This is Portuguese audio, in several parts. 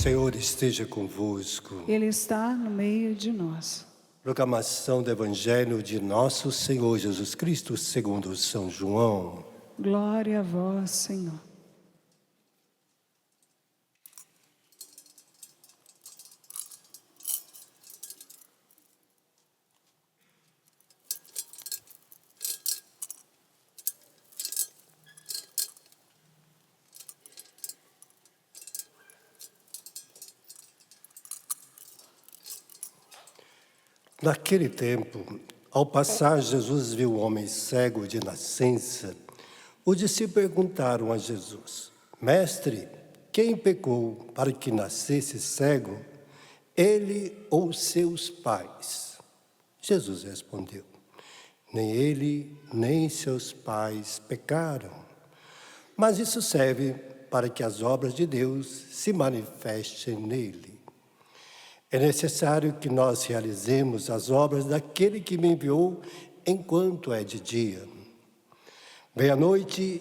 Senhor esteja convosco. Ele está no meio de nós. Proclamação do Evangelho de Nosso Senhor Jesus Cristo segundo São João. Glória a vós, Senhor. Naquele tempo, ao passar, Jesus viu um homem cego de nascença. Os discípulos perguntaram a Jesus: Mestre, quem pecou para que nascesse cego, ele ou seus pais? Jesus respondeu: Nem ele, nem seus pais pecaram. Mas isso serve para que as obras de Deus se manifestem nele. É necessário que nós realizemos as obras daquele que me enviou enquanto é de dia. Vem a noite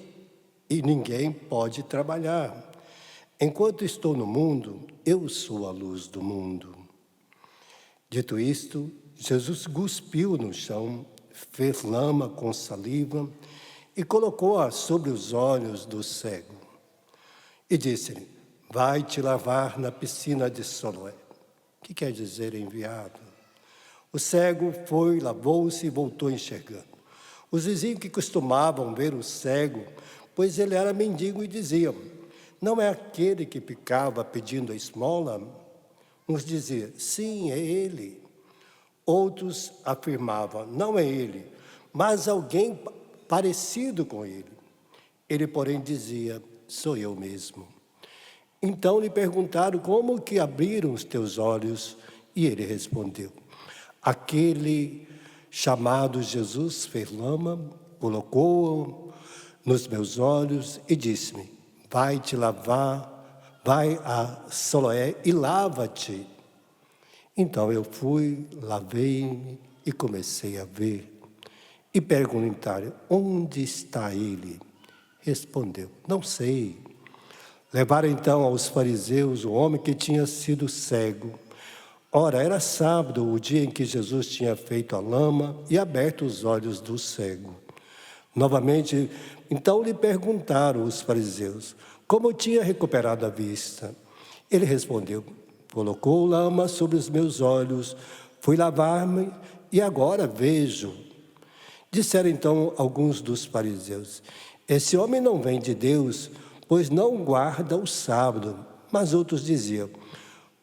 e ninguém pode trabalhar. Enquanto estou no mundo, eu sou a luz do mundo. Dito isto, Jesus cuspiu no chão, fez lama com saliva e colocou-a sobre os olhos do cego. E disse-lhe: Vai te lavar na piscina de Siloé. Que quer dizer enviado. O cego foi, lavou-se e voltou enxergando. Os vizinhos que costumavam ver o cego, pois ele era mendigo, e diziam: Não é aquele que ficava pedindo a esmola? Uns diziam: Sim, é ele. Outros afirmavam: Não é ele, mas alguém parecido com ele. Ele, porém, dizia: Sou eu mesmo. Então lhe perguntaram: Como que abriram os teus olhos? E ele respondeu: Aquele chamado Jesus fez lama, colocou-o nos meus olhos e disse-me: Vai te lavar, vai a Siloé e lava-te. Então eu fui, lavei-me e comecei a ver. E perguntaram: Onde está ele? Respondeu: Não sei. Levaram então aos fariseus o homem que tinha sido cego. Ora, era sábado, o dia em que Jesus tinha feito a lama e aberto os olhos do cego. Novamente, então lhe perguntaram os fariseus como tinha recuperado a vista. Ele respondeu: Colocou lama sobre os meus olhos, fui lavar-me e agora vejo. Disseram então alguns dos fariseus: Esse homem não vem de Deus, pois não guarda o sábado. Mas outros diziam: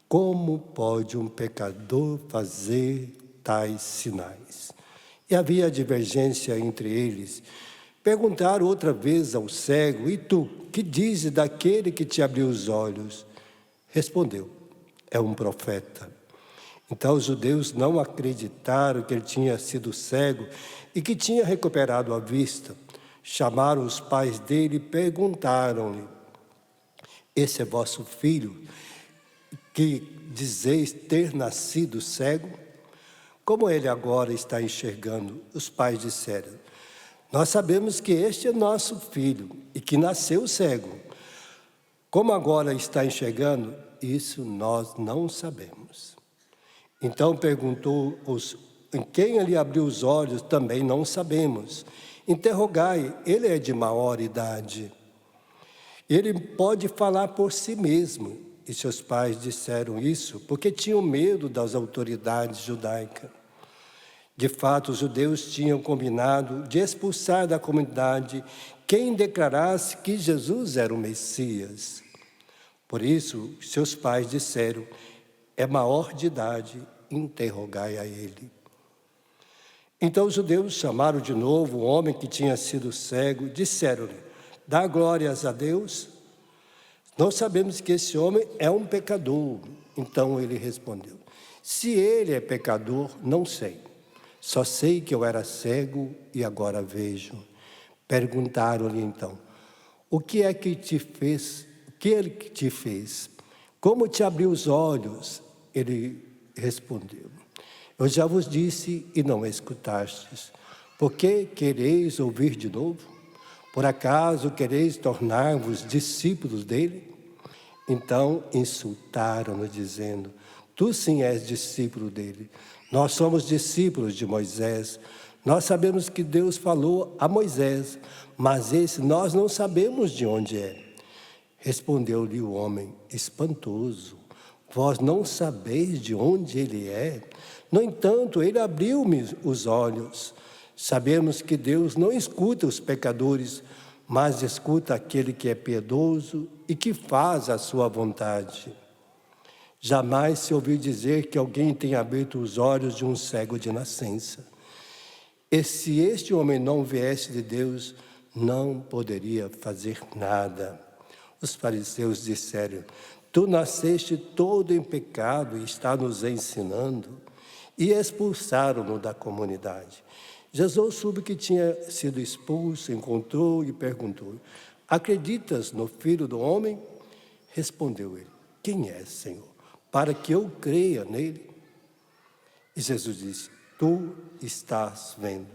Como pode um pecador fazer tais sinais? E havia divergência entre eles. Perguntaram outra vez ao cego: E tu, que dizes daquele que te abriu os olhos? Respondeu: É um profeta. Então os judeus não acreditaram que ele tinha sido cego e que tinha recuperado a vista. Chamaram os pais dele e perguntaram-lhe: Esse é vosso filho, que dizeis ter nascido cego? Como ele agora está enxergando? Os pais disseram: Nós sabemos que este é nosso filho e que nasceu cego. Como agora está enxergando? Isso nós não sabemos. Então perguntou em quem ele abriu os olhos, também não sabemos. Interrogai, ele é de maior idade. Ele pode falar por si mesmo. E seus pais disseram isso porque tinham medo das autoridades judaicas. De fato, os judeus tinham combinado de expulsar da comunidade quem declarasse que Jesus era o Messias. Por isso, seus pais disseram: É maior de idade, interrogai a ele. Então os judeus chamaram de novo o homem que tinha sido cego, disseram-lhe: Dá glórias a Deus. Nós sabemos que esse homem é um pecador. Então ele respondeu: Se ele é pecador, não sei. Só sei que eu era cego e agora vejo. Perguntaram-lhe então: O que é que te fez? O que ele te fez? Como te abriu os olhos? Ele respondeu: Eu já vos disse e não escutastes. Por que quereis ouvir de novo? Por acaso quereis tornar-vos discípulos dele? Então insultaram-no, dizendo: tu sim és discípulo dele. Nós somos discípulos de Moisés. Nós sabemos que Deus falou a Moisés, mas esse nós não sabemos de onde é. Respondeu-lhe o homem, espantoso: vós não sabeis de onde ele é? No entanto, ele abriu-me os olhos. Sabemos que Deus não escuta os pecadores, mas escuta aquele que é piedoso e que faz a sua vontade. Jamais se ouviu dizer que alguém tenha aberto os olhos de um cego de nascença. E se este homem não viesse de Deus, não poderia fazer nada. Os fariseus disseram: tu nasceste todo em pecado e está nos ensinando. E expulsaram-no da comunidade. Jesus soube que tinha sido expulso, encontrou e perguntou: acreditas no Filho do Homem? Respondeu ele: quem é, Senhor, para que eu creia nele? E Jesus disse: tu estás vendo,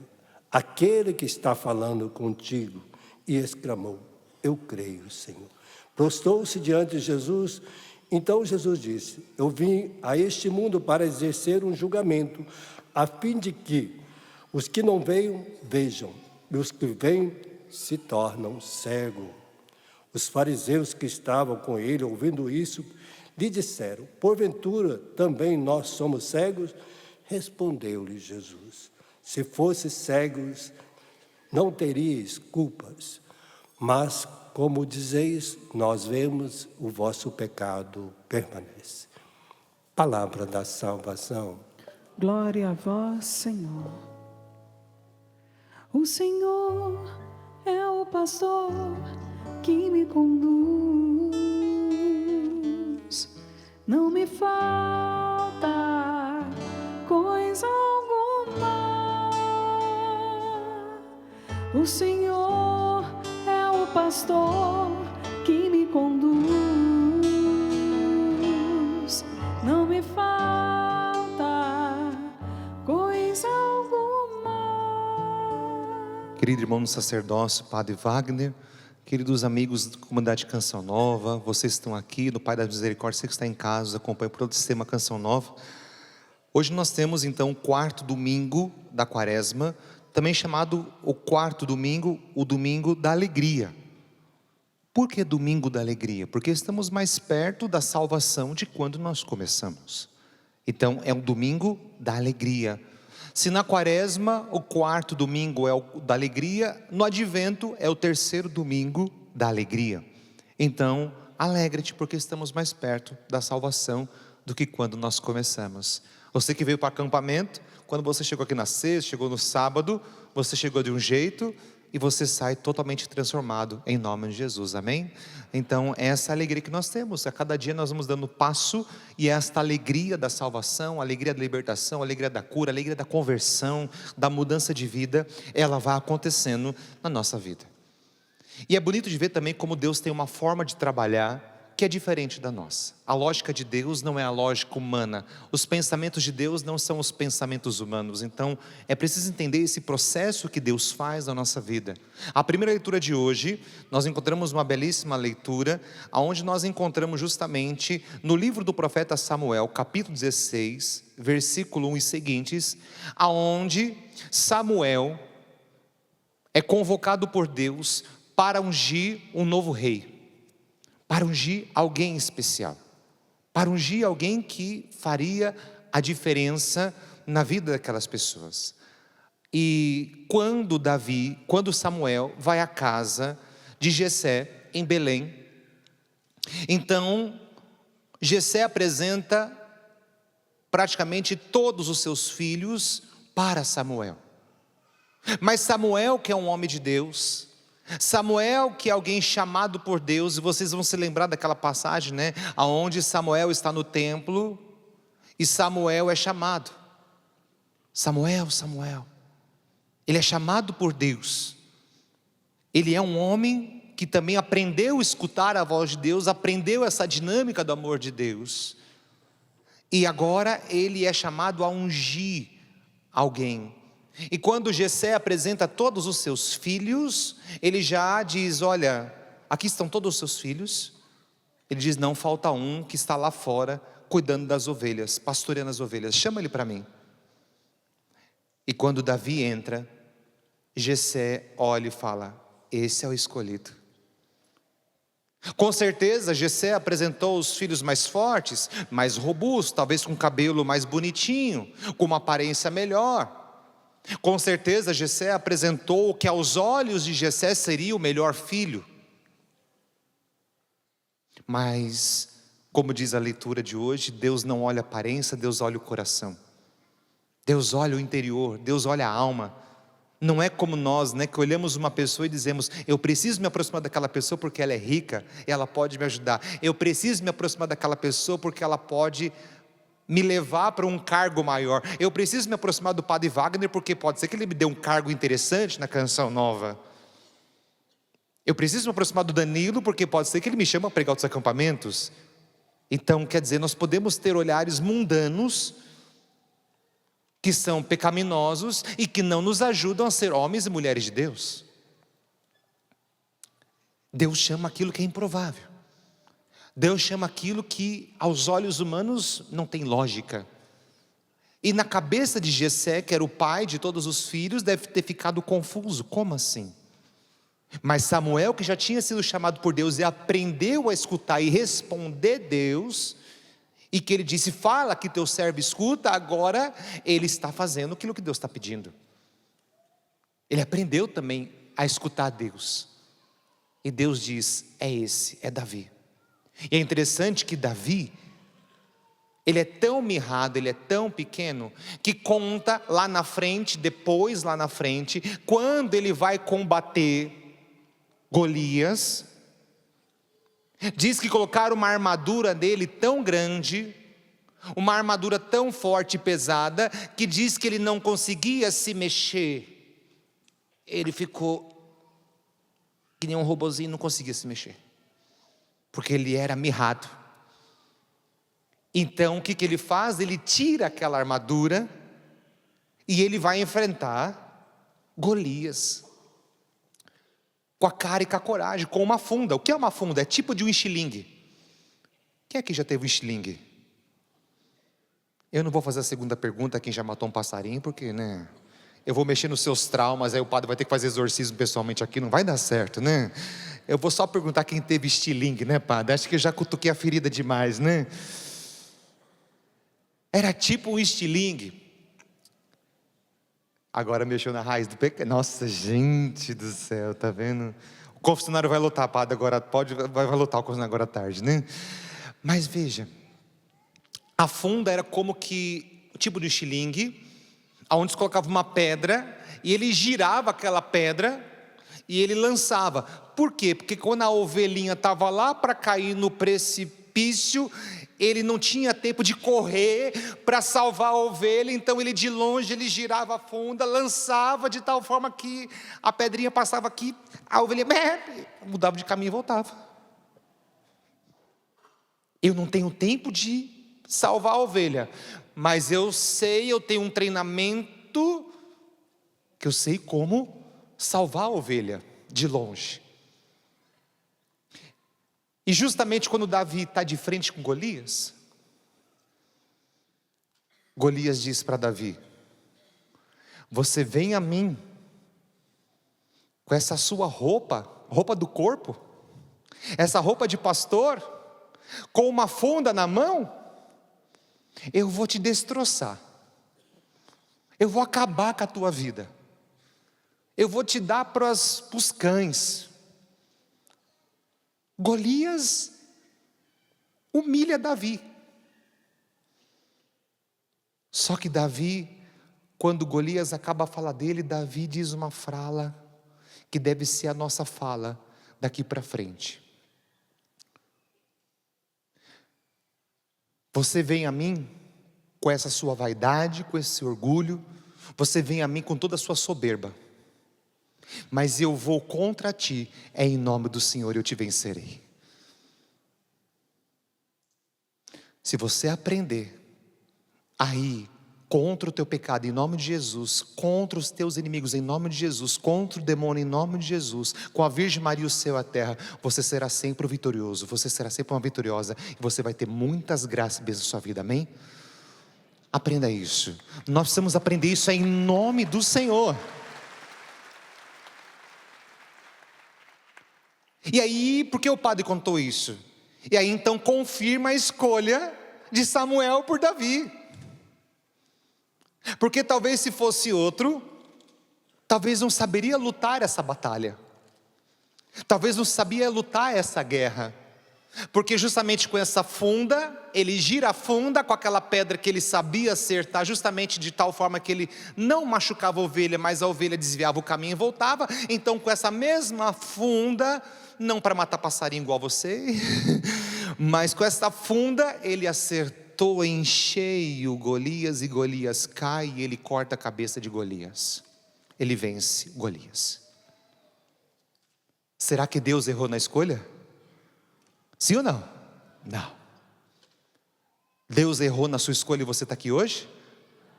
aquele que está falando contigo. E exclamou: eu creio, Senhor. Prostrou-se diante de Jesus. Então Jesus disse: eu vim a este mundo para exercer um julgamento, a fim de que os que não veem, vejam, e os que veem se tornam cegos. Os fariseus que estavam com ele, ouvindo isso, lhe disseram: porventura também nós somos cegos? Respondeu-lhe Jesus: se fosses cegos, não teríeis culpas. Mas, como dizeis, nós vemos, o vosso pecado permanece. Palavra da salvação. Glória a vós, Senhor. O Senhor é o pastor que me conduz. Não me falta coisa alguma. O Senhor é o pastor que me conduz. Não me falta coisa alguma. Querido irmão no sacerdócio, Padre Wagner, queridos amigos da comunidade Canção Nova, vocês estão aqui, no Pai da Misericórdia, você que está em casa, acompanha o sistema Canção Nova. Hoje nós temos então o quarto domingo da Quaresma, também chamado o quarto domingo, o domingo da alegria. Por que domingo da alegria? Porque estamos mais perto da salvação de quando nós começamos. Então é um domingo da alegria. Se na Quaresma o quarto domingo é o da alegria, no Advento é o terceiro domingo da alegria. Então alegre-te, porque estamos mais perto da salvação do que quando nós começamos. Você que veio para o acampamento, quando você chegou aqui na sexta, chegou no sábado, você chegou de um jeito e você sai totalmente transformado em nome de Jesus, amém? Então essa alegria que nós temos, a cada dia nós vamos dando passo, e esta alegria da salvação, a alegria da libertação, a alegria da cura, a alegria da conversão, da mudança de vida, ela vai acontecendo na nossa vida. E é bonito de ver também como Deus tem uma forma de trabalhar que é diferente da nossa. A lógica de Deus não é a lógica humana. Os pensamentos de Deus não são os pensamentos humanos. Então é preciso entender esse processo que Deus faz na nossa vida. A primeira leitura de hoje, nós encontramos uma belíssima leitura, onde nós encontramos justamente no livro do profeta Samuel, capítulo 16, versículo 1 e seguintes, aonde Samuel é convocado por Deus para ungir um novo rei, para ungir alguém especial, para ungir alguém que faria a diferença na vida daquelas pessoas. E quando Samuel vai à casa de Jessé em Belém, então Jessé apresenta praticamente todos os seus filhos para Samuel. Mas Samuel, que é um homem de Deus, Samuel, que é alguém chamado por Deus, e vocês vão se lembrar daquela passagem, né? Onde Samuel está no templo e Samuel é chamado. Samuel, Samuel. Ele é chamado por Deus. Ele é um homem que também aprendeu a escutar a voz de Deus, aprendeu essa dinâmica do amor de Deus. E agora ele é chamado a ungir alguém. E quando Jessé apresenta todos os seus filhos, ele já diz: olha, aqui estão todos os seus filhos, Ele diz: não, falta um que está lá fora, cuidando das ovelhas, pastoreando as ovelhas, chama ele para mim. E quando Davi entra, Jessé olha e fala: esse é o escolhido. Com certeza Jessé apresentou os filhos mais fortes, mais robustos, talvez com cabelo mais bonitinho, com uma aparência melhor. Com certeza Jessé apresentou o que aos olhos de Jessé seria o melhor filho. Mas, como diz a leitura de hoje, Deus não olha a aparência, Deus olha o coração. Deus olha o interior, Deus olha a alma. Não é como nós, né, que olhamos uma pessoa e dizemos: eu preciso me aproximar daquela pessoa porque ela é rica, ela pode me ajudar. Eu preciso me aproximar daquela pessoa porque ela pode me levar para um cargo maior. Eu preciso me aproximar do Padre Wagner porque pode ser que ele me dê um cargo interessante na Canção Nova. Eu preciso me aproximar do Danilo porque pode ser que ele me chame a pregar outros acampamentos. Então, quer dizer, nós podemos ter olhares mundanos que são pecaminosos e que não nos ajudam a ser homens e mulheres de Deus. Deus chama aquilo que é improvável. Deus chama aquilo que aos olhos humanos não tem lógica. E na cabeça de Jessé, que era o pai de todos os filhos, deve ter ficado confuso. Como assim? Mas Samuel, que já tinha sido chamado por Deus e aprendeu a escutar e responder Deus, e que ele disse: fala que teu servo escuta, agora ele está fazendo aquilo que Deus está pedindo. Ele aprendeu também a escutar Deus. E Deus diz: é esse, é Davi. E é interessante que Davi, ele é tão mirrado, ele é tão pequeno, que conta lá na frente, depois lá na frente, quando ele vai combater Golias, diz que colocaram uma armadura nele tão grande, uma armadura tão forte e pesada, que diz que ele não conseguia se mexer. Ele ficou que nem um robozinho, não conseguia se mexer, porque ele era mirrado. Então o que ele faz? Ele tira aquela armadura e ele vai enfrentar Golias, com a cara e com a coragem, com uma funda. O que é uma funda? É tipo de um estilingue. Quem aqui já teve um estilingue? Eu não vou fazer a segunda pergunta, quem já matou um passarinho, porque, né, eu vou mexer nos seus traumas, aí o padre vai ter que fazer exorcismo pessoalmente aqui, não vai dar certo, né? Eu vou só perguntar quem teve estilingue, né, padre? Acho que eu já cutuquei a ferida demais, né? Era tipo um estilingue. Agora mexeu na raiz do pecado. Nossa, gente do céu, tá vendo? O confessionário vai lotar, padre, agora vai lotar o confessionário agora à tarde, né? Mas veja, a funda era como que o tipo de estilingue, onde se colocava uma pedra e ele girava aquela pedra e ele lançava. Por quê? Porque quando a ovelhinha estava lá para cair no precipício, ele não tinha tempo de correr para salvar a ovelha, então ele de longe, ele girava a funda, lançava de tal forma que a pedrinha passava aqui, a ovelha mudava de caminho e voltava. Eu não tenho tempo de salvar a ovelha, mas eu tenho um treinamento, que eu sei como salvar a ovelha de longe. E justamente quando Davi está de frente com Golias, Golias diz para Davi: você vem a mim com essa sua roupa do corpo, essa roupa de pastor, com uma funda na mão, eu vou te destroçar, eu vou acabar com a tua vida, eu vou te dar para os cães. Golias humilha Davi. Só que Davi, quando Golias acaba a fala dele, Davi diz uma fala que deve ser a nossa fala daqui para frente. Você vem a mim com essa sua vaidade, com esse orgulho, você vem a mim com toda a sua soberba, mas eu vou contra ti, em nome do Senhor eu te vencerei. Se você aprender a ir contra o teu pecado em nome de Jesus, contra os teus inimigos em nome de Jesus, contra o demônio em nome de Jesus, com a Virgem Maria o céu e a terra, você será sempre um vitorioso, você será sempre uma vitoriosa, e você vai ter muitas graças e bênçãos na sua vida, amém? Aprenda isso, nós precisamos aprender isso em nome do Senhor. E aí, por que o padre contou isso? E aí então confirma a escolha de Samuel por Davi. Porque talvez se fosse outro, talvez não saberia lutar essa batalha. Talvez não sabia lutar essa guerra. Porque justamente com essa funda, ele gira a funda com aquela pedra que ele sabia acertar, justamente de tal forma que ele não machucava a ovelha, mas a ovelha desviava o caminho e voltava. Então com essa mesma funda, não para matar passarinho igual você, mas com essa funda ele acertou em cheio Golias, e Golias cai e ele corta a cabeça de Golias. Ele vence Golias. Será que Deus errou na escolha? Sim ou não? Não. Deus errou na sua escolha e você está aqui hoje?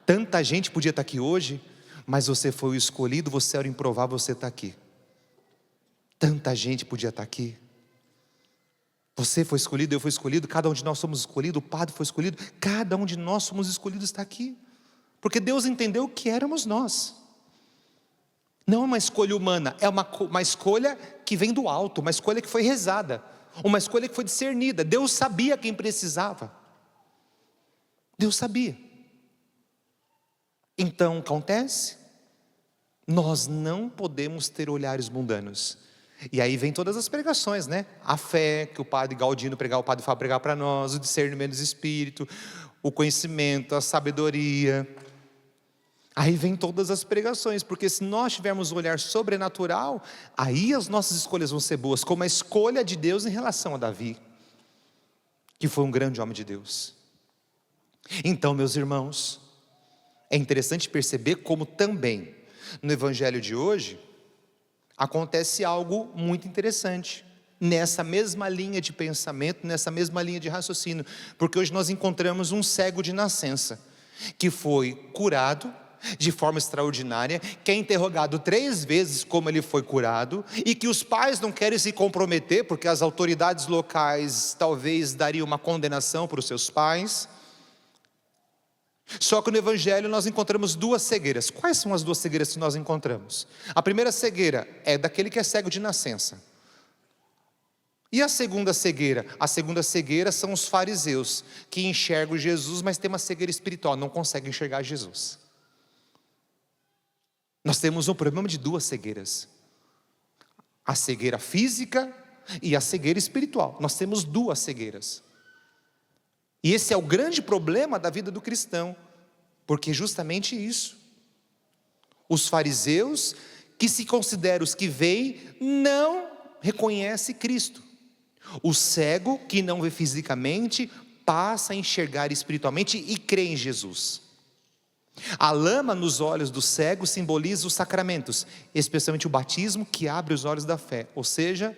Tanta gente podia estar aqui hoje, mas você foi o escolhido, você era o improvável, você está aqui. Tanta gente podia estar aqui. Você foi escolhido, eu fui escolhido, cada um de nós somos escolhidos, o padre foi escolhido, cada um de nós somos escolhidos, está aqui. Porque Deus entendeu que éramos nós. Não é uma escolha humana, é uma escolha que vem do alto, uma escolha que foi rezada, uma escolha que foi discernida. Deus sabia quem precisava. Deus sabia. Então acontece, nós não podemos ter olhares mundanos. E aí vem todas as pregações, né? A fé que o padre Galdino pregava, o padre Fábio pregava para nós, o discernimento do Espírito, o conhecimento, a sabedoria. Aí vem todas as pregações, porque se nós tivermos um olhar sobrenatural, aí as nossas escolhas vão ser boas, como a escolha de Deus em relação a Davi, que foi um grande homem de Deus. Então, meus irmãos, é interessante perceber como também no evangelho de hoje acontece algo muito interessante, nessa mesma linha de pensamento, nessa mesma linha de raciocínio, porque hoje nós encontramos um cego de nascença, que foi curado de forma extraordinária, que é interrogado 3 vezes como ele foi curado, e que os pais não querem se comprometer, porque as autoridades locais talvez dariam uma condenação para os seus pais. Só que no evangelho nós encontramos 2 cegueiras. Quais são as 2 cegueiras que nós encontramos? A primeira cegueira é daquele que é cego de nascença. E a segunda cegueira? A segunda cegueira são os fariseus, que enxergam Jesus, mas tem uma cegueira espiritual, não conseguem enxergar Jesus. Nós temos um problema de 2 cegueiras. A cegueira física e a cegueira espiritual. Nós temos 2 cegueiras. E esse é o grande problema da vida do cristão, porque justamente isso. Os fariseus, que se consideram os que veem, não reconhecem Cristo. O cego, que não vê fisicamente, passa a enxergar espiritualmente e crê em Jesus. A lama nos olhos do cego simboliza os sacramentos, especialmente o batismo, que abre os olhos da fé. Ou seja,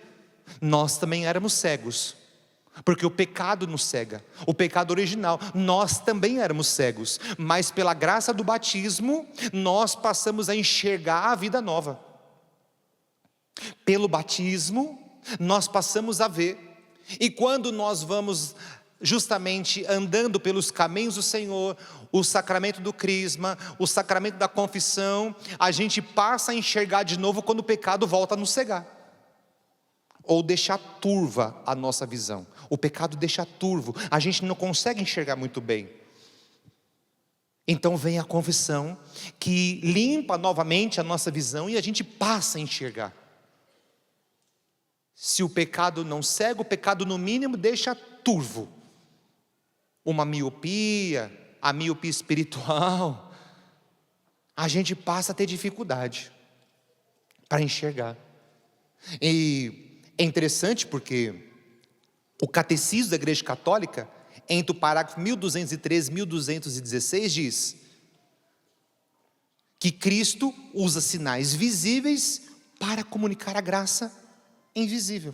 nós também éramos cegos, porque o pecado nos cega, o pecado original, nós também éramos cegos, mas pela graça do batismo, nós passamos a enxergar a vida nova. Pelo batismo, nós passamos a ver, e quando nós vamos justamente andando pelos caminhos do Senhor, o sacramento do crisma, o sacramento da confissão, a gente passa a enxergar de novo quando o pecado volta a nos cegar, ou deixar turva a nossa visão. O pecado deixa turvo, a gente não consegue enxergar muito bem. Então vem a confissão, que limpa novamente a nossa visão e a gente passa a enxergar. Se o pecado não cega, o pecado no mínimo deixa turvo. Uma miopia, a miopia espiritual, a gente passa a ter dificuldade para enxergar. E é interessante porque o Catecismo da Igreja Católica, entre o parágrafo 1213 e 1216, diz que Cristo usa sinais visíveis para comunicar a graça invisível.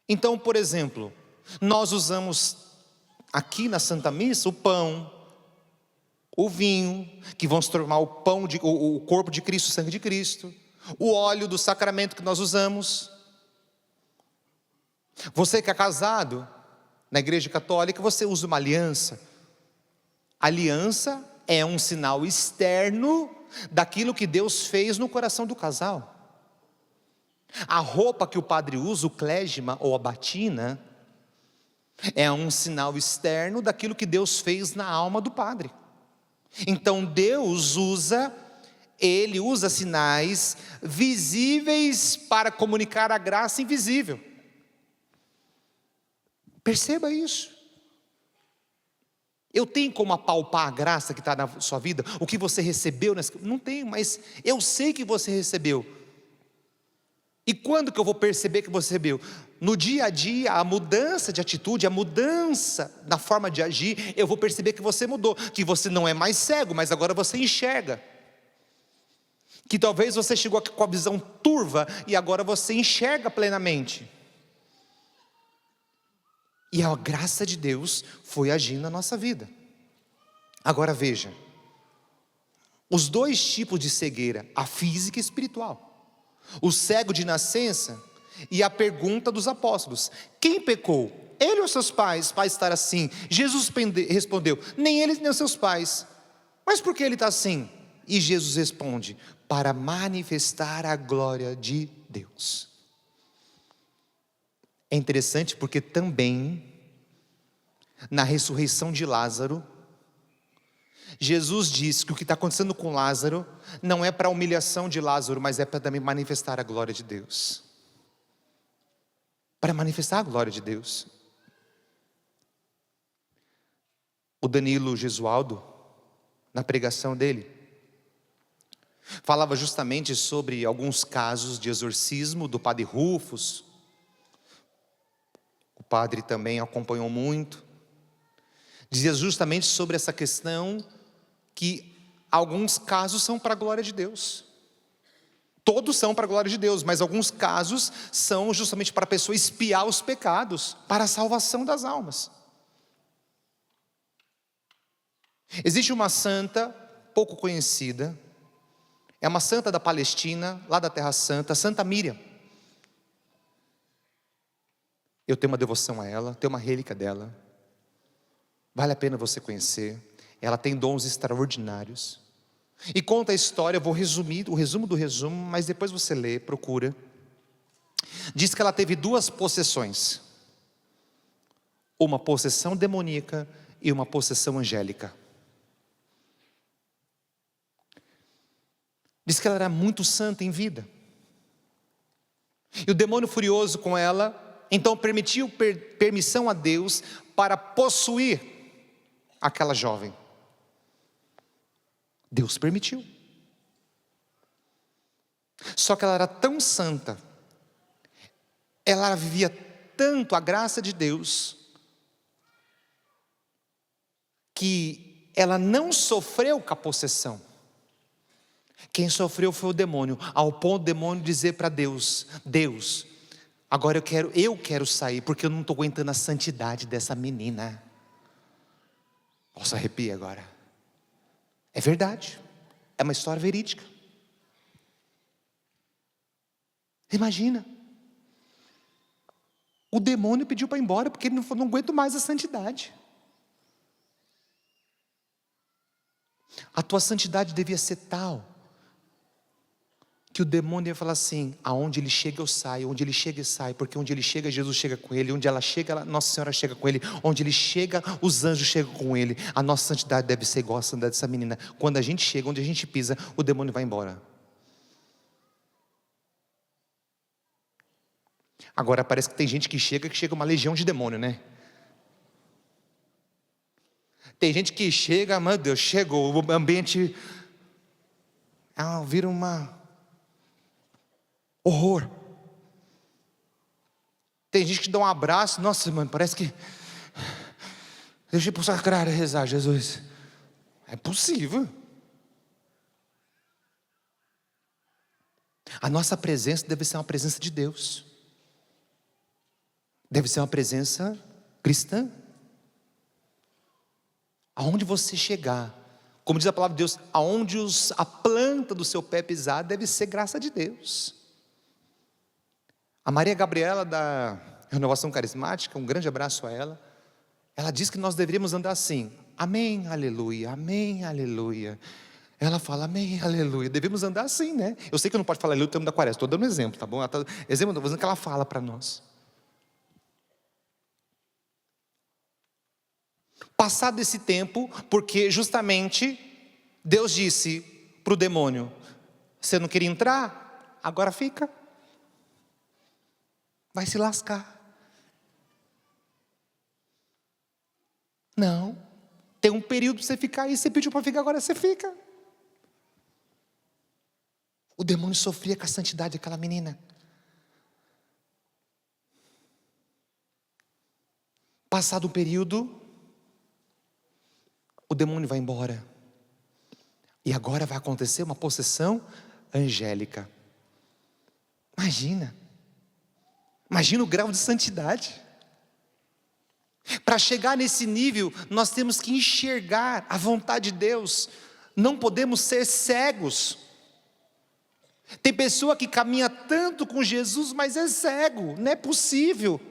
Então, por exemplo, nós usamos aqui na Santa Missa o pão, o vinho, que vão se tornar o pão, o corpo de Cristo, o sangue de Cristo, o óleo do sacramento que nós usamos. Você que é casado na igreja católica, você usa uma aliança. Aliança é um sinal externo daquilo que Deus fez no coração do casal. A roupa que o padre usa, o clésima ou a batina, é um sinal externo daquilo que Deus fez na alma do padre. Então Deus Ele usa sinais visíveis para comunicar a graça invisível. Perceba isso. Eu tenho como apalpar a graça que está na sua vida? O que você recebeu? Não tenho, mas eu sei que você recebeu. E quando que eu vou perceber que você recebeu? No dia a dia, a mudança de atitude, a mudança na forma de agir, eu vou perceber que você mudou, que você não é mais cego, mas agora você enxerga. Que talvez você chegou aqui com a visão turva e agora você enxerga plenamente. E a graça de Deus foi agindo na nossa vida. Agora veja, os dois tipos de cegueira, a física e a espiritual. O cego de nascença e a pergunta dos apóstolos: quem pecou? Ele ou seus pais, para estar assim? Jesus respondeu: nem ele nem os seus pais. Mas por que ele está assim? E Jesus responde: para manifestar a glória de Deus. É interessante porque também na ressurreição de Lázaro, Jesus diz que o que está acontecendo com Lázaro não é para a humilhação de Lázaro, mas é para também manifestar a glória de Deus. Para manifestar a glória de Deus. O Danilo Gesualdo, na pregação dele, falava justamente sobre alguns casos de exorcismo do padre Rufus. O padre também acompanhou muito. Dizia justamente sobre essa questão que alguns casos são para a glória de Deus. Todos são para a glória de Deus, mas alguns casos são justamente para a pessoa expiar os pecados, para a salvação das almas. Existe uma santa pouco conhecida, é uma santa da Palestina, lá da Terra Santa, Santa Miriam. Eu tenho uma devoção a ela, tenho uma relíquia dela. Vale a pena você conhecer. Ela tem dons extraordinários. E conta a história, eu vou resumir, o resumo do resumo, mas depois você lê, procura. Diz que ela teve 2 possessões. Uma possessão demoníaca e uma possessão angélica. Diz que ela era muito santa em vida. E o demônio furioso com ela, então permitiu permissão a Deus para possuir aquela jovem. Deus permitiu. Só que ela era tão santa, ela vivia tanto a graça de Deus, que ela não sofreu com a possessão. Quem sofreu foi o demônio, ao ponto do demônio dizer para Deus: Deus, agora eu quero sair, porque eu não estou aguentando a santidade dessa menina. Nossa, arrepia agora. É verdade, é uma história verídica. Imagina, o demônio pediu para ir embora, porque ele não aguenta mais a santidade. A tua santidade devia ser tal, que o demônio ia falar assim: aonde ele chega eu saio, onde ele chega eu saio, porque onde ele chega Jesus chega com ele, onde ela chega Nossa Senhora chega com ele, onde ele chega os anjos chegam com ele. A nossa santidade deve ser igual a santidade dessa menina. Quando a gente chega, onde a gente pisa, o demônio vai embora. Agora parece que tem gente que chega uma legião de demônio, né? Tem gente que chega, meu Deus, chegou, o ambiente vira horror. Tem gente que dá um abraço, nossa, mano, parece que deixa eu ir pro sacrário rezar, Jesus. É possível. A nossa presença deve ser uma presença de Deus. Deve ser uma presença cristã. Aonde você chegar, Como diz a palavra de Deus, aonde a planta do seu pé pisar deve ser graça de Deus. A Maria Gabriela da Renovação Carismática, um grande abraço a ela. Ela diz que nós deveríamos andar assim: amém, aleluia, amém, aleluia. Ela fala amém, aleluia. Devemos andar assim, né? Eu sei que eu não pode falar aleluia no tempo da quaresma, estou dando um exemplo, tá bom? Exemplo, estou dizendo que ela fala para nós. Passado esse tempo, porque justamente Deus disse para o demônio: você não queria entrar? Agora fica. Vai se lascar. Não. Tem um período para você ficar aí. Você pediu para ficar, agora você fica. O demônio sofria com a santidade daquela menina. Passado o período, o demônio vai embora. E agora vai acontecer uma possessão angélica. Imagina o grau de santidade. Para chegar nesse nível, nós temos que enxergar a vontade de Deus. Não podemos ser cegos. Tem pessoa que caminha tanto com Jesus, mas é cego, não é possível.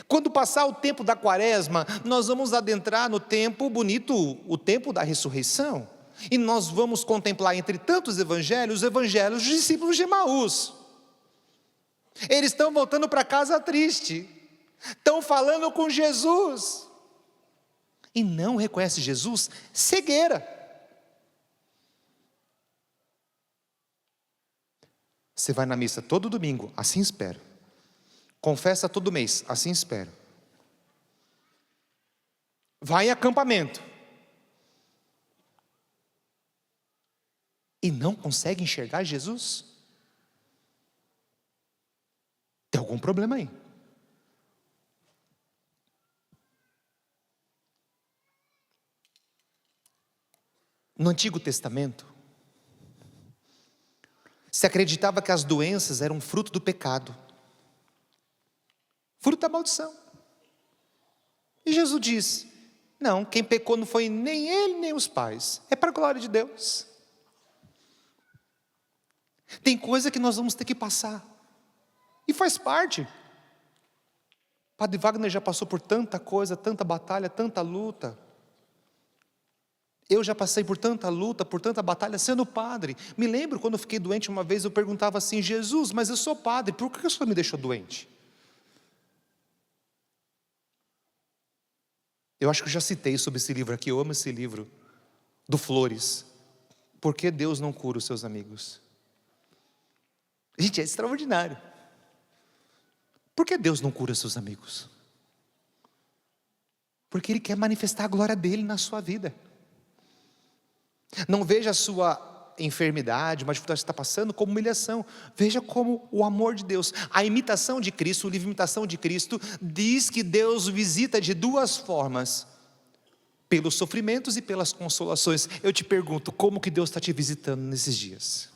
Quando passar o tempo da quaresma, nós vamos adentrar no tempo bonito, o tempo da ressurreição. E nós vamos contemplar entre tantos evangelhos, os evangelhos dos discípulos de Emaús. Eles estão voltando para casa triste, estão falando com Jesus, e não reconhece Jesus, cegueira. Você vai na missa todo domingo, assim espero. Confessa todo mês, assim espero. Vai em acampamento. E não consegue enxergar Jesus? Tem algum problema aí. No Antigo Testamento, se acreditava que as doenças eram fruto do pecado, fruto da maldição. E Jesus diz: não, quem pecou não foi nem ele nem os pais, é para a glória de Deus. Tem coisa que nós vamos ter que passar, e faz parte. Padre Wagner já passou por tanta coisa, tanta batalha, tanta luta. Eu já passei por tanta luta, por tanta batalha sendo padre. Me lembro quando eu fiquei doente uma vez, eu perguntava assim: Jesus, mas eu sou padre, por que o Senhor me deixou doente? Eu acho que eu já citei sobre esse livro aqui, eu amo esse livro, do Flores. Por que Deus não cura os seus amigos? Gente, é extraordinário. Por que Deus não cura os seus amigos? Porque Ele quer manifestar a glória dEle na sua vida. Não veja a sua enfermidade, uma dificuldade que você está passando como humilhação. Veja como o amor de Deus. A imitação de Cristo, o livro Imitação de Cristo, diz que Deus visita de duas formas: pelos sofrimentos e pelas consolações. Eu te pergunto, como que Deus está te visitando nesses dias?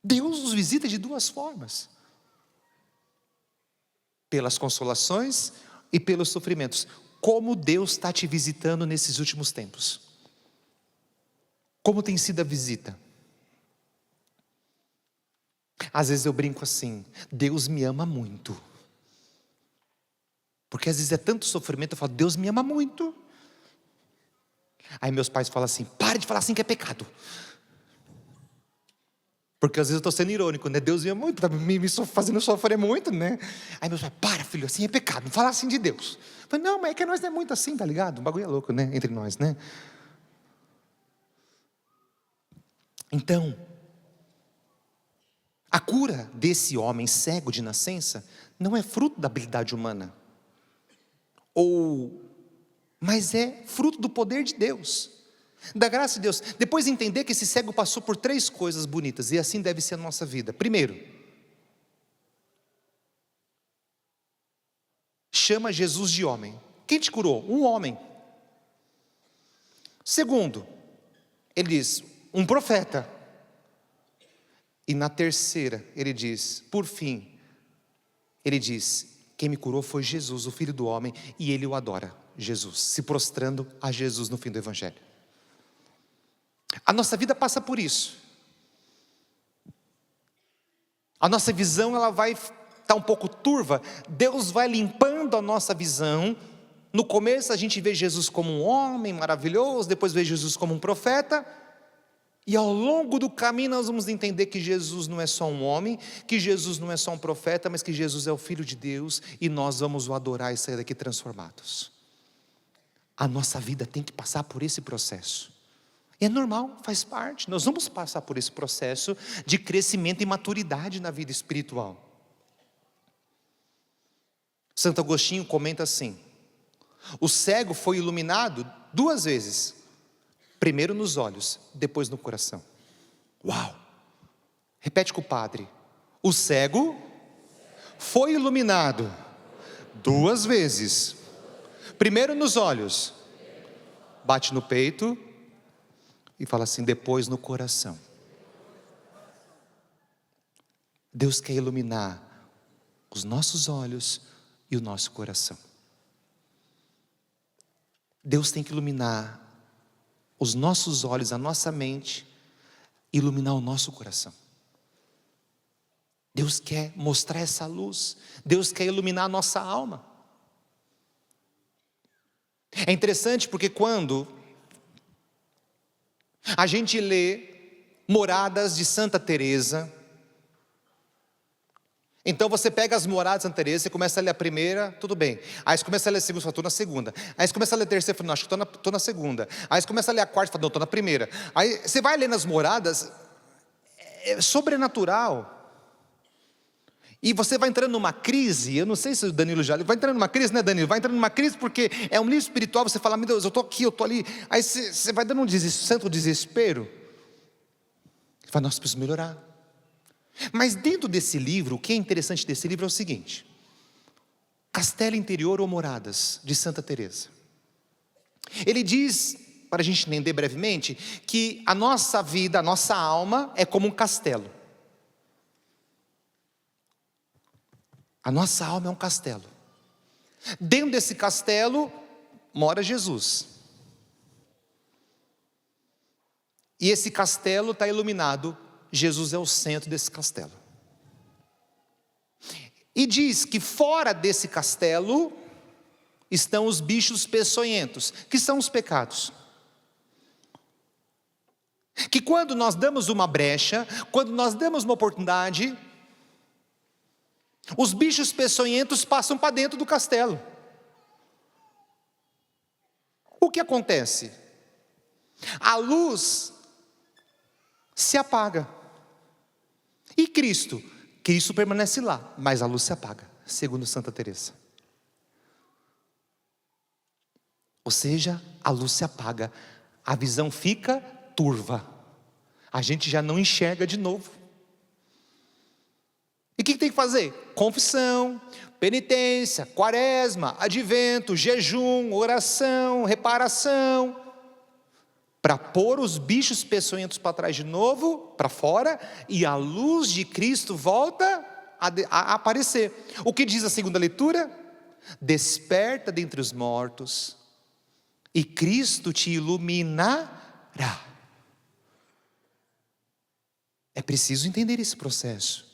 Deus nos visita de duas formas: pelas consolações e pelos sofrimentos. Como Deus está te visitando nesses últimos tempos? Como tem sido a visita? Às vezes eu brinco assim: Deus me ama muito. Porque às vezes é tanto sofrimento, eu falo: Deus me ama muito. Aí meus pais falam assim: pare de falar assim que é pecado. Porque às vezes eu estou sendo irônico, né? Deus me ama muito, está me fazendo sofrer muito, né? Aí meus pais: para, filho, assim é pecado, não fala assim de Deus. Eu falei: não, mas é que nós não é muito assim, tá ligado? O bagulho é louco, né? Entre nós, né? Então, a cura desse homem cego de nascença não é fruto da habilidade humana, mas é fruto do poder de Deus, da graça de Deus. Depois de entender que esse cego passou por 3 coisas bonitas, e assim deve ser a nossa vida. Primeiro, chama Jesus de homem. Quem te curou? Um homem. Segundo, ele diz: um profeta. E na terceira, ele diz, por fim, ele diz: Quem me curou foi Jesus, o Filho do homem, e ele o adora, Jesus, se prostrando a Jesus no fim do Evangelho. A nossa vida passa por isso. A nossa visão, ela vai estar um pouco turva. Deus vai limpando a nossa visão. No começo a gente vê Jesus como um homem maravilhoso, depois vê Jesus como um profeta. E ao longo do caminho nós vamos entender que Jesus não é só um homem, que Jesus não é só um profeta, mas que Jesus é o Filho de Deus, e nós vamos o adorar e sair daqui transformados. A nossa vida tem que passar por esse processo. E é normal, faz parte. Nós vamos passar por esse processo de crescimento e maturidade na vida espiritual. Santo Agostinho comenta assim: o cego foi iluminado 2 vezes. Primeiro nos olhos, depois no coração. Uau! Repete com o padre. O cego foi iluminado 2 vezes. Primeiro nos olhos. Bate no peito e fala assim, depois no coração. Deus quer iluminar os nossos olhos e o nosso coração. Deus tem que iluminar os nossos olhos, a nossa mente, iluminar o nosso coração. Deus quer mostrar essa luz. Deus quer iluminar a nossa alma. É interessante porque quando a gente lê Moradas de Santa Teresa, então você pega as Moradas de Santa Teresa, você começa a ler a primeira, tudo bem. Aí você começa a ler a segunda, você fala, estou na segunda. Aí você começa a ler a terceira, fala, não, acho que estou na segunda. Aí você começa a ler a quarta, fala, não, estou na primeira. Aí você vai lendo as Moradas, é sobrenatural. E você vai entrando numa crise, eu não sei se o Danilo já... Vai entrando numa crise, né, Danilo? Vai entrando numa crise porque é um livro espiritual, você fala, meu Deus, eu estou aqui, eu estou ali. Aí você vai dando um santo desespero. Você fala, nossa, preciso melhorar. Mas dentro desse livro, o que é interessante desse livro é o seguinte: Castelo Interior ou Moradas, de Santa Teresa. Ele diz, para a gente entender brevemente, que a nossa vida, a nossa alma é como um castelo. A nossa alma é um castelo. Dentro desse castelo mora Jesus. E esse castelo está iluminado. Jesus é o centro desse castelo. E diz que fora desse castelo estão os bichos peçonhentos, que são os pecados. Que quando nós damos uma brecha, quando nós damos uma oportunidade, os bichos peçonhentos passam para dentro do castelo. O que acontece? A luz se apaga. E Cristo? Cristo permanece lá, mas a luz se apaga, segundo Santa Teresa. Ou seja, a luz se apaga, a visão fica turva, a gente já não enxerga de novo. E o que tem que fazer? Confissão, penitência, quaresma, advento, jejum, oração, reparação, para pôr os bichos peçonhentos para trás de novo, para fora, e a luz de Cristo volta a aparecer. O que diz a segunda leitura? Desperta dentre os mortos, e Cristo te iluminará. É preciso entender esse processo.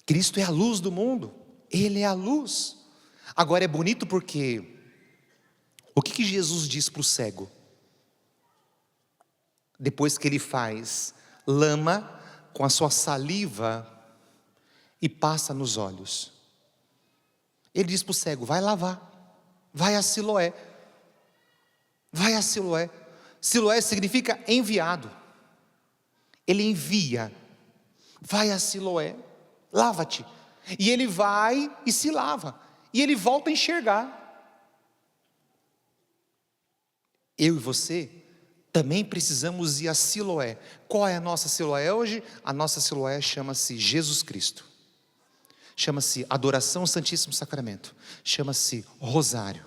Cristo é a luz do mundo, Ele é a luz. Agora é bonito porque, o que Jesus diz para o cego? Depois que ele faz lama com a sua saliva e passa nos olhos. Ele diz para o cego, vai lavar, vai a Siloé. Vai a Siloé. Siloé significa enviado. Ele envia. Vai a Siloé, lava-te. E ele vai e se lava. E ele volta a enxergar. Eu e você também precisamos ir a Siloé. Qual é a nossa Siloé hoje? A nossa Siloé chama-se Jesus Cristo. Chama-se Adoração ao Santíssimo Sacramento. Chama-se Rosário.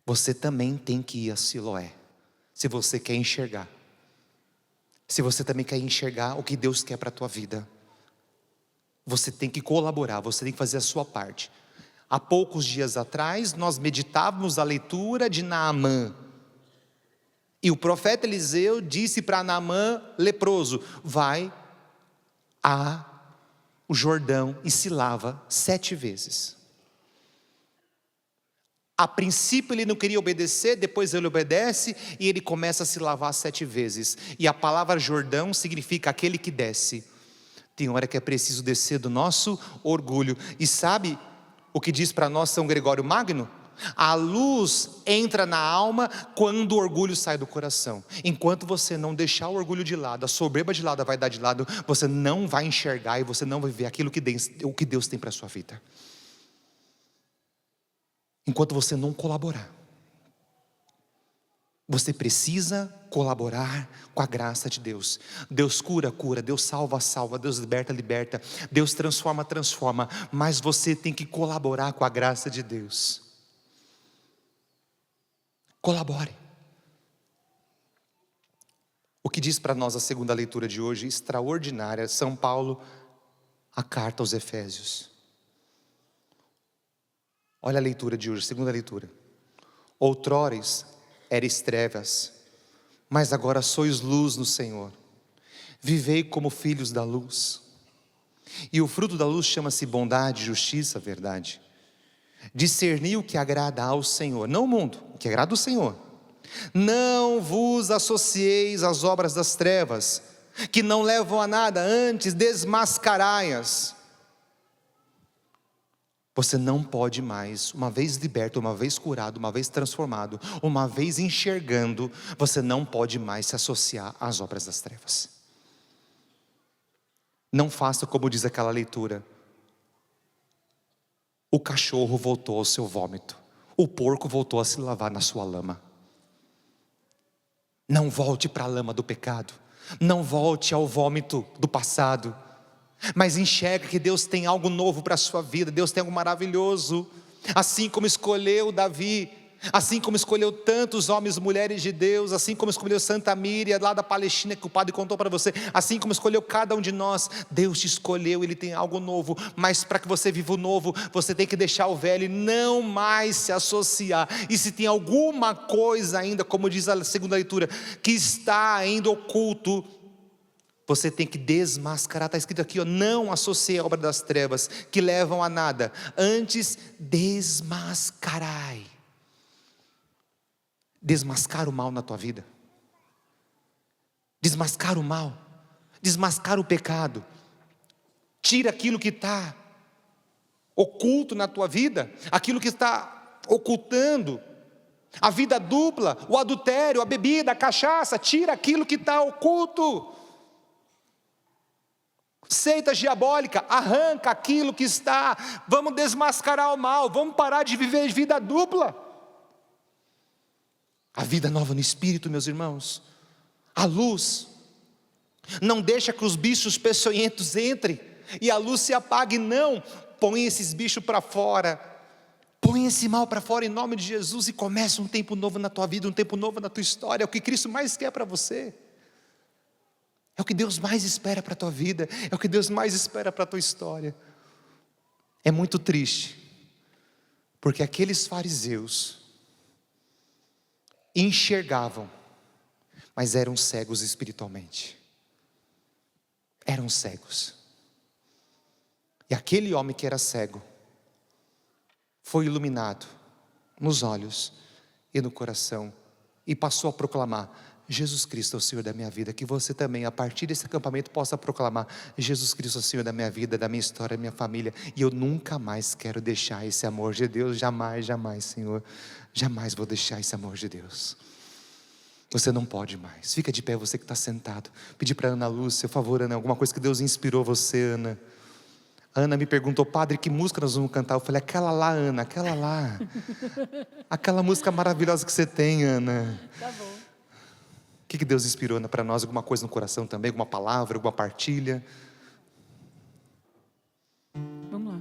Você também tem que ir a Siloé, se você quer enxergar. Se você também quer enxergar o que Deus quer para a tua vida. Você tem que colaborar, você tem que fazer a sua parte. Há poucos dias atrás, nós meditávamos a leitura de Naamã. E o profeta Eliseu disse para Naamã, leproso: vai ao Jordão e se lava 7 vezes. A princípio ele não queria obedecer, depois ele obedece e ele começa a se lavar 7 vezes. E a palavra Jordão significa aquele que desce. Tem hora que é preciso descer do nosso orgulho. E sabe o que diz para nós São Gregório Magno? A luz entra na alma quando o orgulho sai do coração. Enquanto você não deixar o orgulho de lado, a soberba de lado, a vaidade de lado, você não vai enxergar e você não vai ver aquilo o que Deus tem para a sua vida. Enquanto você não colaborar. Você precisa colaborar com a graça de Deus. Deus cura, cura. Deus salva, salva. Deus liberta, liberta. Deus transforma, transforma. Mas você tem que colaborar com a graça de Deus. Colabore. O que diz para nós a segunda leitura de hoje, extraordinária, São Paulo, a carta aos Efésios. Olha a leitura de hoje, segunda leitura. Outrores eres trevas, mas agora sois luz no Senhor. Vivei como filhos da luz. E o fruto da luz chama-se bondade, justiça, verdade. Discerni o que agrada ao Senhor, não o mundo, o que agrada ao Senhor. Não vos associeis às obras das trevas, que não levam a nada, antes desmascarai-as. Você não pode mais, uma vez liberto, uma vez curado, uma vez transformado, uma vez enxergando, você não pode mais se associar às obras das trevas. Não faça como diz aquela leitura. O cachorro voltou ao seu vômito, o porco voltou a se lavar na sua lama. Não volte para a lama do pecado, não volte ao vômito do passado, mas enxerga que Deus tem algo novo para a sua vida. Deus tem algo maravilhoso. Assim como escolheu Davi, assim como escolheu tantos homens e mulheres de Deus, assim como escolheu Santa Míria lá da Palestina, que o padre contou para você, assim como escolheu cada um de nós, Deus te escolheu, Ele tem algo novo. Mas para que você viva o novo, você tem que deixar o velho e não mais se associar. E se tem alguma coisa ainda, como diz a segunda leitura, que está ainda oculto, você tem que desmascarar. Está escrito aqui, não associe a obra das trevas, que levam a nada, antes desmascarai. Desmascar o mal na tua vida, desmascar o mal, desmascar o pecado. Tira aquilo que está oculto na tua vida, aquilo que está ocultando, a vida dupla, o adultério, a bebida, a cachaça. Tira aquilo que está oculto. Seita diabólica, arranca aquilo que está. Vamos desmascarar o mal, vamos parar de viver vida dupla. A vida nova no Espírito, meus irmãos, a luz, não deixa que os bichos peçonhentos entrem e a luz se apague, não. Põe esses bichos para fora, põe esse mal para fora em nome de Jesus e começa um tempo novo na tua vida, um tempo novo na tua história. É o que Cristo mais quer para você. É o que Deus mais espera para a tua vida, é o que Deus mais espera para a tua história. É muito triste, porque aqueles fariseus enxergavam, mas eram cegos espiritualmente. Eram cegos. E aquele homem que era cego, foi iluminado nos olhos e no coração, e passou a proclamar: Jesus Cristo é o Senhor da minha vida. Que você também, a partir desse acampamento, possa proclamar: Jesus Cristo é o Senhor da minha vida, da minha história, da minha família. E eu nunca mais quero deixar esse amor de Deus. Jamais, jamais, Senhor. Jamais vou deixar esse amor de Deus. Você não pode mais. Fica de pé, você que está sentado. Pedi para Ana Lúcia, por favor, Ana, alguma coisa que Deus inspirou você, Ana. A Ana me perguntou: padre, que música nós vamos cantar? Eu falei: aquela lá, Ana, aquela lá. Aquela música maravilhosa que você tem, Ana. Tá bom. O que Deus inspirou para nós? Alguma coisa no coração também? Alguma palavra, alguma partilha? Vamos lá.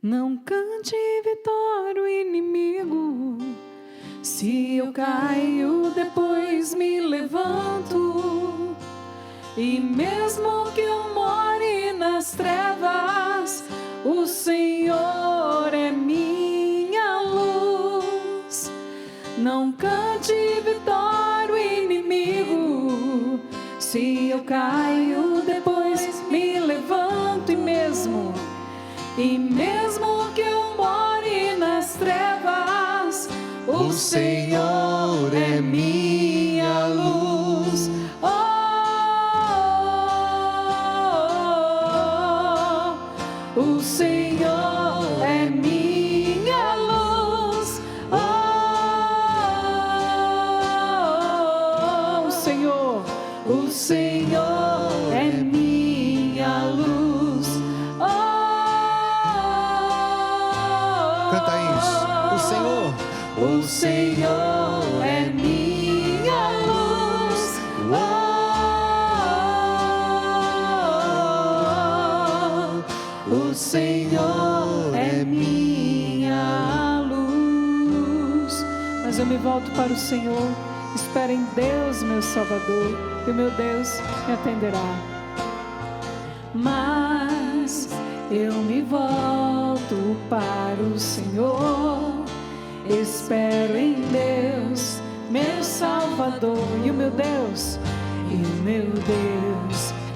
Não cante vitória o inimigo. Se eu caio, depois me levanto. E mesmo que eu more nas trevas, o Senhor é minha luz. Não cante vitória o inimigo. Se eu caio, depois me levanto, e mesmo que eu more nas trevas, o Senhor é minha luz. O Senhor é minha luz. O Senhor é minha luz. Canta isso. O Senhor é minha luz. O Senhor é minha luz. Mas eu me volto para o Senhor. Espero em Deus, meu Salvador, e o meu Deus me atenderá. Mas eu me volto para o Senhor. Espero em Deus, meu Salvador, e o meu Deus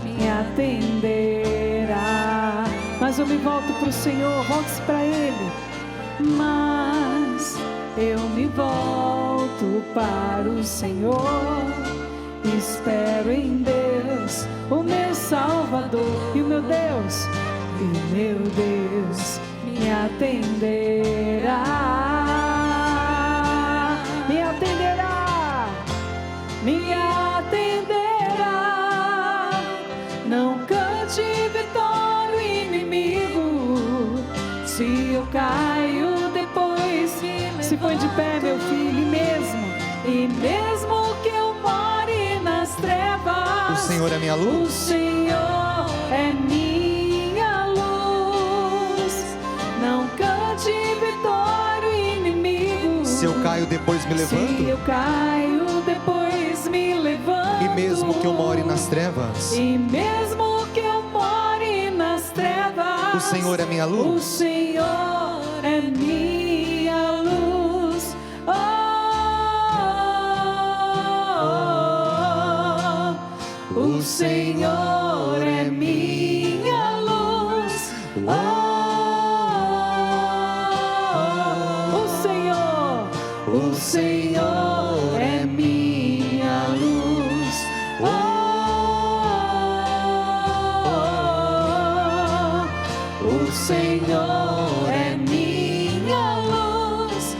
me atenderá. Mas eu me volto para o Senhor, volte-se para Ele. Mas eu me volto para o Senhor. Espero em Deus, o meu Salvador, e o meu Deus me atenderá. Me atenderá. Não cante vitória o inimigo. Se eu caio, depois se põe de pé, meu filho, e mesmo que eu more nas trevas, O Senhor é minha o luz. Senhor é minha luz. Não cante vitória o inimigo. Se eu caio, depois me Se levanto. eu caio, depois me levanto. E mesmo que eu more nas trevas, E mesmo que eu more nas trevas, o Senhor é minha o luz. Senhor é minha luz. O Senhor é minha luz. O Senhor é minha luz. O Senhor é minha luz.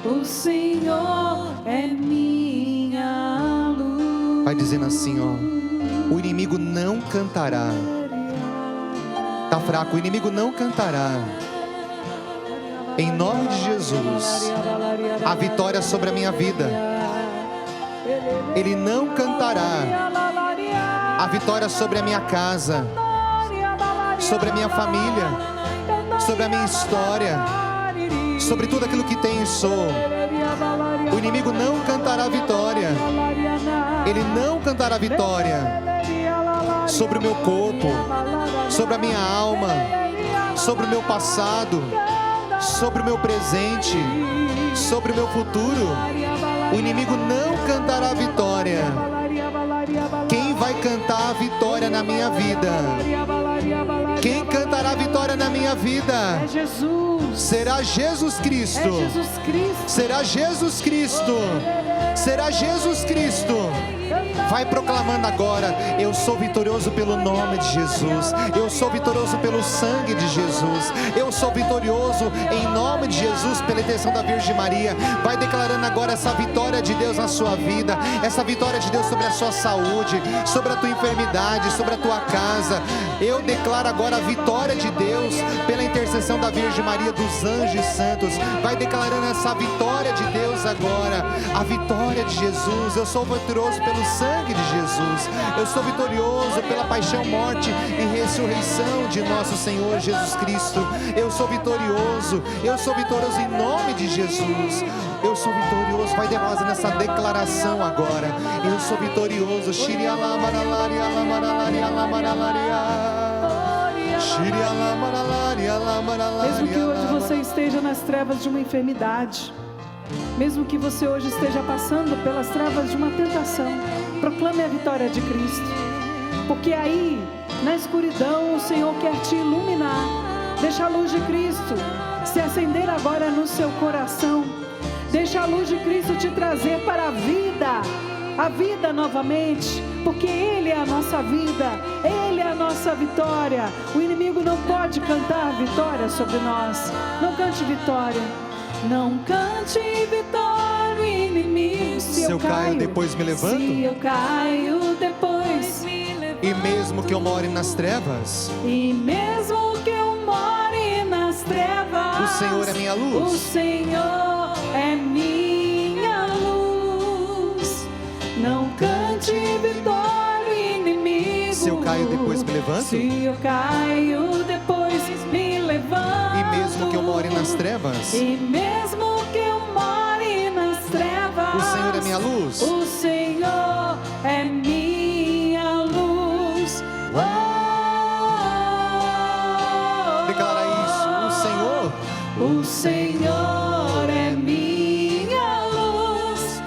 O Senhor é minha luz. Vai dizendo assim, ó: o inimigo não cantará. Tá fraco, o inimigo não cantará. Em nome de Jesus, a vitória sobre a minha vida. Ele não cantará a vitória sobre a minha casa, sobre a minha família, sobre a minha história, sobre tudo aquilo que tenho e sou. O inimigo não cantará a vitória. Ele não cantará a vitória sobre o meu corpo, sobre a minha alma, sobre o meu passado, sobre o meu presente, sobre o meu futuro. O inimigo não cantará a vitória. Quem vai cantar a vitória na minha vida? Quem cantará a vitória na minha vida? É Jesus. Será Jesus Cristo. É Jesus Cristo. Será Jesus Cristo. Será Jesus Cristo. Vai proclamando agora: eu sou vitorioso pelo nome de Jesus. Eu sou vitorioso pelo sangue de Jesus. Eu sou vitorioso em nome de Jesus, pela intercessão da Virgem Maria. Vai declarando agora essa vitória de Deus na sua vida, essa vitória de Deus sobre a sua saúde, sobre a tua enfermidade, sobre a tua casa. Eu declaro agora a vitória de Deus pela intercessão da Virgem Maria, dos anjos santos. Vai declarando essa vitória de Deus agora a vitória de Jesus. Eu sou vitorioso pelo sangue de Jesus. Eu sou vitorioso pela paixão, morte e ressurreição de nosso Senhor Jesus Cristo. Eu sou vitorioso em nome de Jesus. Eu sou vitorioso. Vai de nós nessa declaração agora. Eu sou vitorioso. Mesmo que hoje você esteja nas trevas de uma enfermidade, mesmo que você hoje esteja passando pelas trevas de uma tentação, proclame a vitória de Cristo, porque aí, na escuridão, o Senhor quer te iluminar. Deixa a luz de Cristo se acender agora no seu coração. Deixa a luz de Cristo te trazer para a vida novamente, porque Ele é a nossa vida, Ele é a nossa vitória. O inimigo não pode cantar vitória sobre nós. Não cante vitória, não cante vitória, o inimigo. Se eu caio, depois me levanto. Se eu caio, depois me levanto. E mesmo que eu more nas trevas, e mesmo que eu more nas trevas, o Senhor é minha luz. O Senhor é minha luz. Não cante vitória, inimigo. Se eu caio, depois me levanto. Se eu caio, depois me levanto. E mesmo que eu more nas trevas, e mesmo que eu more nas trevas, o Senhor é minha luz. O Senhor é minha luz. Declara isso. O Senhor é minha luz.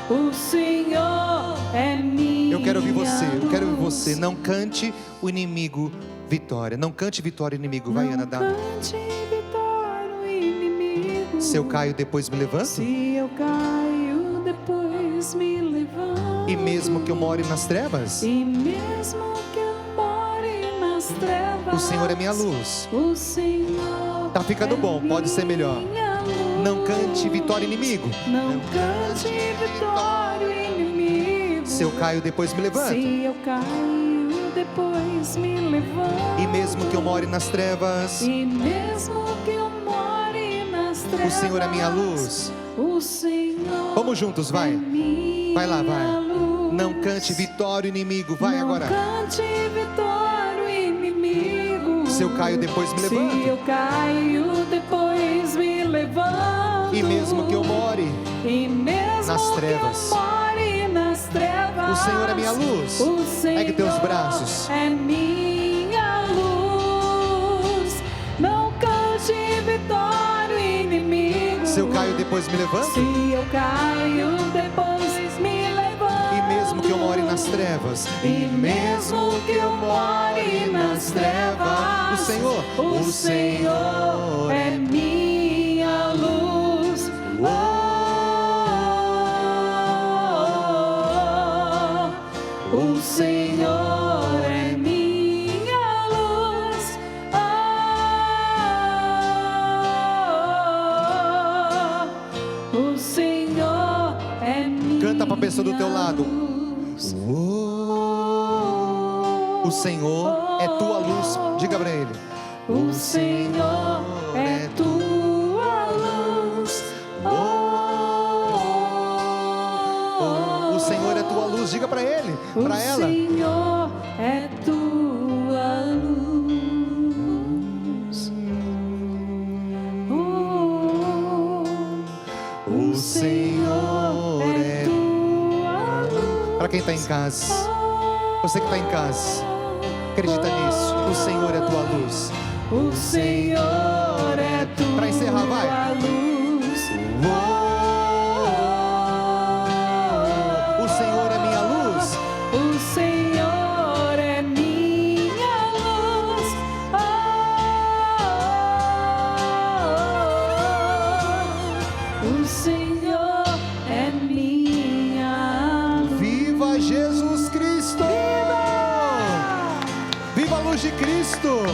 O Senhor é minha. Eu quero ouvir você. Não cante o inimigo vitória. Não cante vitória, inimigo. Vai, Ana, dá. Não cante vitória, o inimigo. Se eu caio, depois me levanto. Se eu caio, depois me levanto. E mesmo que eu more nas trevas, e mesmo que eu more nas trevas, o Senhor é minha luz. O Senhor tá ficando bom, pode ser melhor. Não cante vitória, inimigo. Não cante vitória, inimigo. Se eu caio, depois me levanto. Se eu caio, depois me levanto. E mesmo que eu more nas trevas, e mesmo que eu more nas trevas, o Senhor é minha luz. O Senhor. Vamos juntos, vai. Vai lá, vai. Não cante vitória, inimigo. Vai agora. Não cante vitória, inimigo. Se eu caio, depois me levanto. Se eu caio, depois me levanto. E mesmo que eu more nas trevas, o Senhor é minha luz. Pegue teus braços. É minha luz. Não cante vitória, inimigo. Se eu caio, depois me levanto. Se eu caio, depois me levanto. E mesmo que eu more nas trevas, e mesmo que eu more nas trevas, o Senhor é minha luz. O Senhor é minha luz. O Senhor é minha. Canta para a pessoa do teu lado. O Senhor é tua luz. Diga para ele. O Senhor é tua luz. O Senhor é tua luz. Diga para ele, para ela. O Senhor é tua luz. O Senhor é tua luz. Para quem está em casa, você que está em casa, acredita nisso. O Senhor é tua luz. O Senhor é tua luz. Para encerrar, vai. O Senhor é minha luz. O Senhor é minha luz. O Senhor é minha luz. Viva Jesus Cristo! Viva! Viva a luz de Cristo!